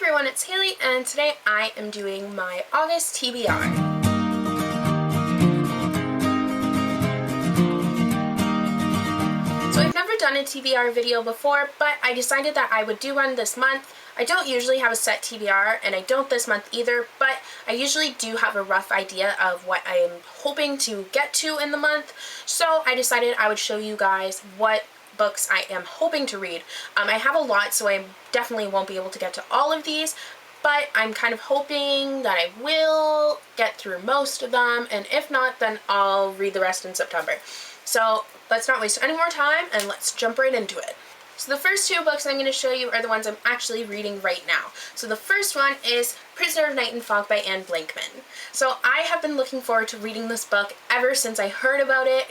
everyone, it's Haley, and today I am doing my August TBR. So I've never done a TBR video before, but I decided that I would do one this month. I don't usually have a set TBR, and I don't this month either, but I usually do have a rough idea of what I am hoping to get to in the month, so I decided I would show you guys what books I am hoping to read. I have a lot, so I definitely won't be able to get to all of these, but I'm kind of hoping that I will get through most of them, and if not, then I'll read the rest in September. So let's not waste any more time and let's jump right into it. So the first two books I'm going to show you are the ones I'm actually reading right now. So the first one is Prisoner of Night and Fog by Anne Blankman. So I have been looking forward to reading this book ever since I heard about it.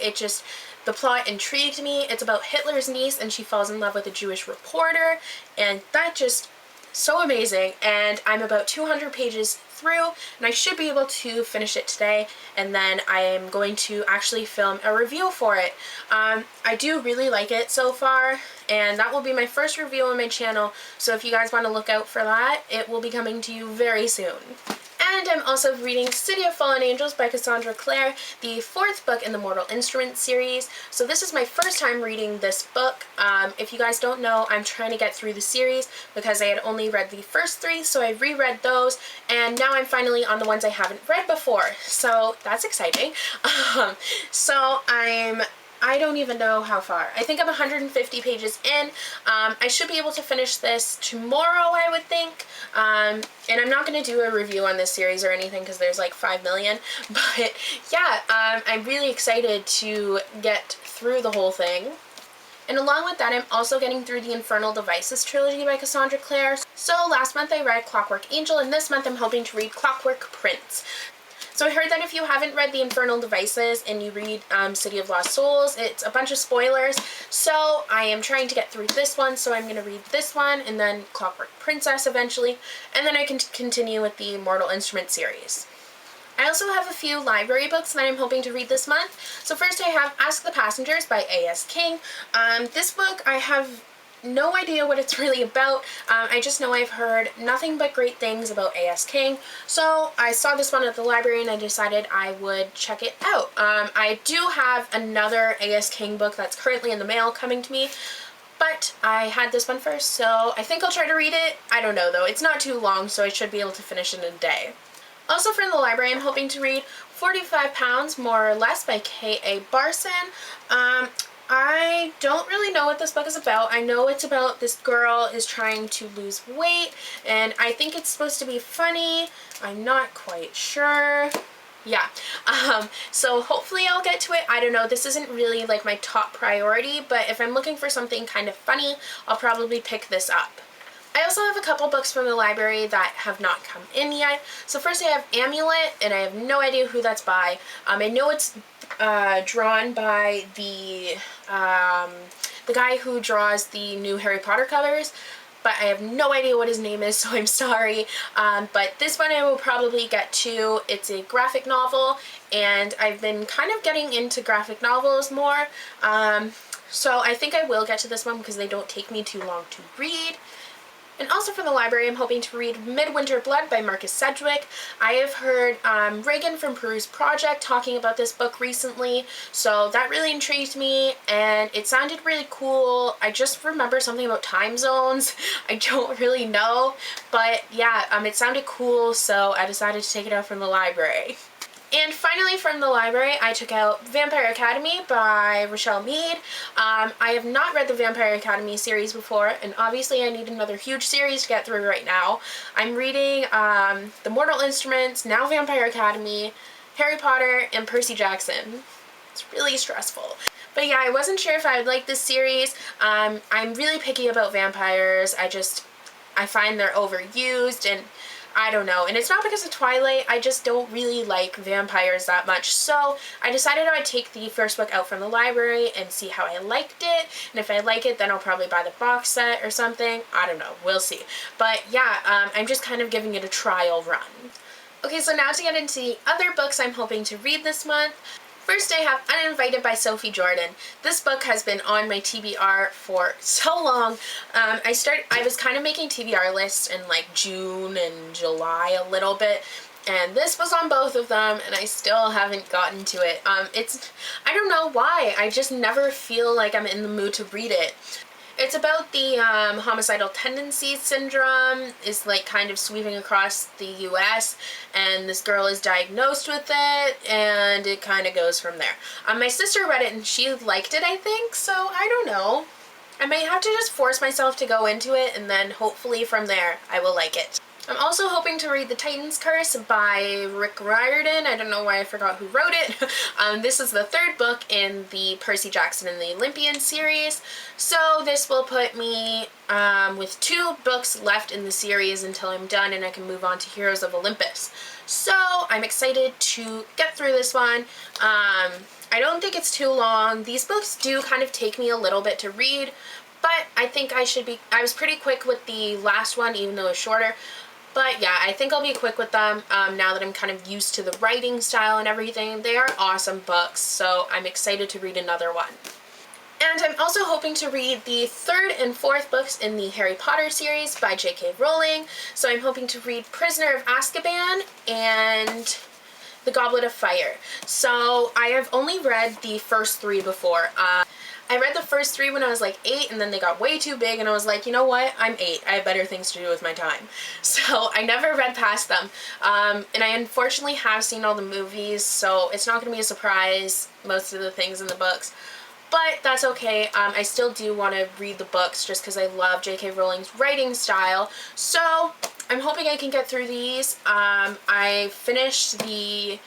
The plot intrigued me. It's about Hitler's niece and she falls in love with a Jewish reporter, and that just so amazing. And I'm about 200 pages through, and I should be able to finish it today, and then I am going to actually film a review for it. I do really like it so far, and that will be my first review on my channel, so if you guys want to look out for that, it will be coming to you very soon. And I'm also reading City of Fallen Angels by Cassandra Clare, the fourth book in the Mortal Instruments series. So this is my first time reading this book. If you guys don't know, I'm trying to get through the series because I had only read the first three, so I reread those, and now I'm finally on the ones I haven't read before. So that's exciting. I don't even know how far. I think I'm 150 pages in. I should be able to finish this tomorrow, I would think. And I'm not going to do a review on this series or anything because there's like 5 million. But yeah, I'm really excited to get through the whole thing. And along with that, I'm also getting through the Infernal Devices trilogy by Cassandra Clare. So last month I read Clockwork Angel, and this month I'm hoping to read Clockwork Prince. So I heard that if you haven't read the Infernal Devices and you read City of Lost Souls, it's a bunch of spoilers. So I am trying to get through this one, so I'm going to read this one and then Clockwork Princess eventually, and then I can continue with the Mortal Instruments series. I also have a few library books that I'm hoping to read this month. So first I have Ask the Passengers by A.S. King. This book I have no idea what it's really about. I just know I've heard nothing but great things about A.S. King, so I saw this one at the library and I decided I would check it out. I do have another A.S. King book that's currently in the mail coming to me, but I had this one first, so I think I'll try to read it. I don't know though, it's not too long, so I should be able to finish it in a day. Also from the library, I'm hoping to read 45 Pounds, More or Less by K.A. Barson. I don't really know what this book is about. I know it's about this girl is trying to lose weight, and I think it's supposed to be funny. I'm not quite sure. Yeah, so hopefully I'll get to it. I don't know, this isn't really like my top priority, but if I'm looking for something kind of funny, I'll probably pick this up. I also have a couple books from the library that have not come in yet. So first I have Amulet, and I have no idea who that's by. I know it's drawn by the guy who draws the new Harry Potter covers, but I have no idea what his name is, so I'm sorry. But this one I will probably get to. It's a graphic novel, and I've been kind of getting into graphic novels more. So I think I will get to this one because they don't take me too long to read. And also from the library, I'm hoping to read Midwinter Blood by Marcus Sedgwick. I have heard Reagan from Peru's Project talking about this book recently, so that really intrigued me, and it sounded really cool. I just remember something about time zones. I don't really know, but yeah, it sounded cool, so I decided to take it out from the library. And finally from the library, I took out Vampire Academy by Rochelle Mead. I have not read the Vampire Academy series before, and obviously I need another huge series to get through right now. I'm reading The Mortal Instruments, now Vampire Academy, Harry Potter, and Percy Jackson. It's really stressful. But yeah, I wasn't sure if I would like this series. I'm really picky about vampires. I find they're overused, and I don't know, and it's not because of Twilight, I just don't really like vampires that much, so I decided I would take the first book out from the library and see how I liked it, and if I like it, then I'll probably buy the box set or something. I don't know, we'll see. But yeah, I'm just kind of giving it a trial run. Okay, so now to get into the other books I'm hoping to read this month. First, I have Uninvited by Sophie Jordan. This book has been on my TBR for so long. I was kind of making TBR lists in like June and July a little bit, and this was on both of them, and I still haven't gotten to it. I don't know why, I just never feel like I'm in the mood to read it. It's about the homicidal tendencies syndrome is like kind of sweeping across the US, and this girl is diagnosed with it, and it kind of goes from there. My sister read it and she liked it, I think, so I don't know. I might have to just force myself to go into it, and then hopefully from there I will like it. I'm also hoping to read The Titan's Curse by Rick Riordan. I don't know why I forgot who wrote it. This is the third book in the Percy Jackson and the Olympian series. So this will put me with 2 books left in the series until I'm done and I can move on to Heroes of Olympus. So I'm excited to get through this one. I don't think it's too long. These books do kind of take me a little bit to read, but I think I was pretty quick with the last one, even though it's shorter. But yeah, I think I'll be quick with them now that I'm kind of used to the writing style and everything. They are awesome books, so I'm excited to read another one. And I'm also hoping to read the 3rd and 4th books in the Harry Potter series by J.K. Rowling. So I'm hoping to read Prisoner of Azkaban and The Goblet of Fire. So I have only read the first 3 before. I read the first 3 when I was like 8, and then they got way too big, and I was like, you know what, I'm 8, I have better things to do with my time. So I never read past them, and I unfortunately have seen all the movies, so it's not going to be a surprise, most of the things in the books. But that's okay. I still do want to read the books just because I love J.K. Rowling's writing style. So I'm hoping I can get through these. I finished the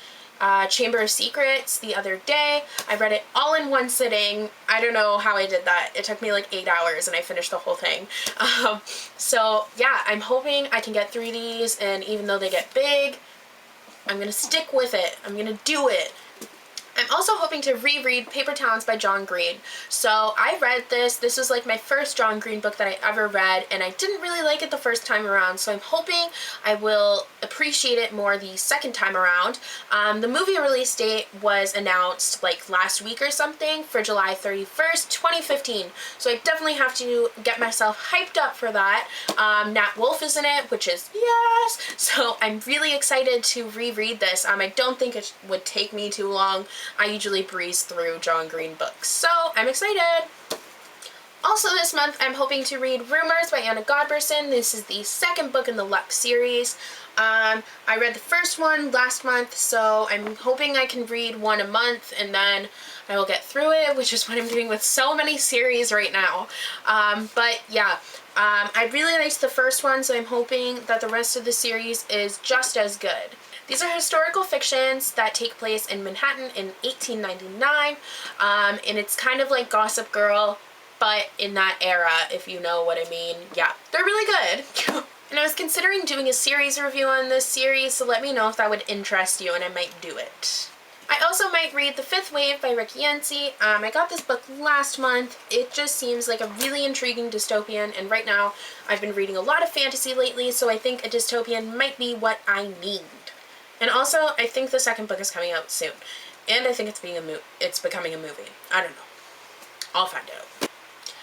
Chamber of Secrets the other day. I read it all in one sitting. I don't know how I did that. It took me like 8 hours and I finished the whole thing. So yeah, I'm hoping I can get through these, and even though they get big, I'm gonna stick with it. I'm gonna do it. I'm also hoping to reread Paper Towns by John Green. So I read this. This was like my first John Green book that I ever read, and I didn't really like it the first time around, so I'm hoping I will appreciate it more the second time around. The movie release date was announced like last week or something for July 31st, 2015, so I definitely have to get myself hyped up for that. Nat Wolff is in it, which is yes! So I'm really excited to reread this. I don't think it would take me too long. I usually breeze through John Green books, so I'm excited! Also this month, I'm hoping to read Rumors by Anna Godberson. This is the 2nd book in the Lux series. I read the first one last month, so I'm hoping I can read one a month and then I will get through it, which is what I'm doing with so many series right now. But yeah, I really liked the first one, so I'm hoping that the rest of the series is just as good. These are historical fictions that take place in Manhattan in 1899, and it's kind of like Gossip Girl, but in that era, if you know what I mean. Yeah, they're really good. And I was considering doing a series review on this series, so let me know if that would interest you, and I might do it. I also might read The Fifth Wave by Rick Yancey. I got this book last month. It just seems like a really intriguing dystopian, and right now I've been reading a lot of fantasy lately, so I think a dystopian might be what I need. And also, I think the 2nd book is coming out soon. And I think it's becoming a movie. I don't know. I'll find out.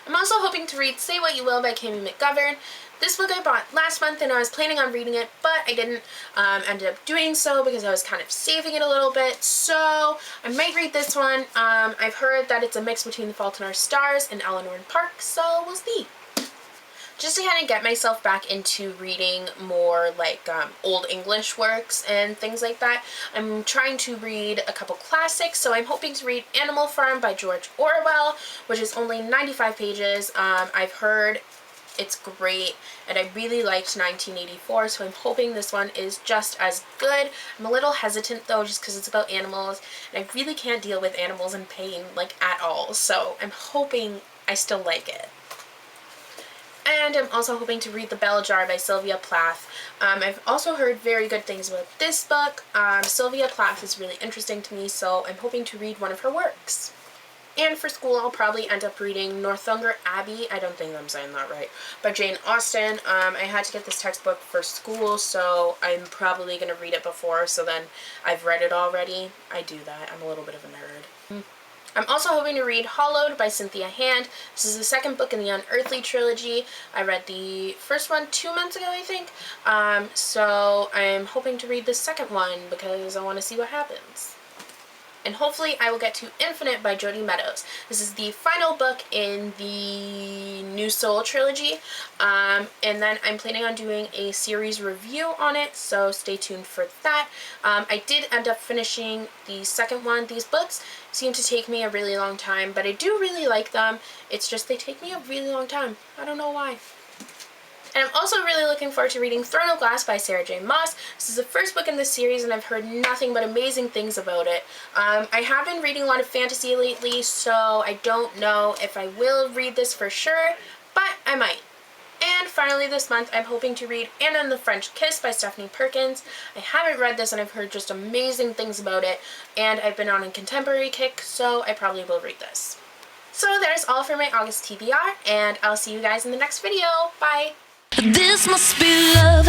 I'm also hoping to read Say What You Will by Cami McGovern. This book I bought last month and I was planning on reading it, but I didn't end up doing so because I was kind of saving it a little bit. So I might read this one. I've heard that it's a mix between The Fault in Our Stars and Eleanor and Park, so we'll see. Just to kind of get myself back into reading more like Old English works and things like that, I'm trying to read a couple classics, so I'm hoping to read Animal Farm by George Orwell, which is only 95 pages. I've heard it's great, and I really liked 1984, so I'm hoping this one is just as good. I'm a little hesitant though, just because it's about animals, and I really can't deal with animals in pain, like, at all, so I'm hoping I still like it. And I'm also hoping to read The Bell Jar by Sylvia Plath. I've also heard very good things about this book. Sylvia Plath is really interesting to me, so I'm hoping to read one of her works. And for school, I'll probably end up reading Northunger Abbey. I don't think I'm saying that right. By Jane Austen. I had to get this textbook for school, so I'm probably going to read it before, so then I've read it already. I do that. I'm a little bit of a nerd. I'm also hoping to read Hollowed by Cynthia Hand. This is the second book in the Unearthly trilogy. I read the first one 2 months ago, I think. So I'm hoping to read the second one because I want to see what happens. And hopefully I will get to Infinite by Jodi Meadows. This is the final book in the New Soul trilogy, and then I'm planning on doing a series review on it, so stay tuned for that. I did end up finishing the second one. These books seem to take me a really long time, but I do really like them. It's just they take me a really long time. I don't know why. And I'm also really looking forward to reading Throne of Glass by Sarah J. Maas. This is the first book in this series, and I've heard nothing but amazing things about it. I have been reading a lot of fantasy lately, so I don't know if I will read this for sure, but I might. And finally this month, I'm hoping to read Anna and the French Kiss by Stephanie Perkins. I haven't read this, and I've heard just amazing things about it, and I've been on a contemporary kick, so I probably will read this. So there's all for my August TBR, and I'll see you guys in the next video. Bye! This must be love.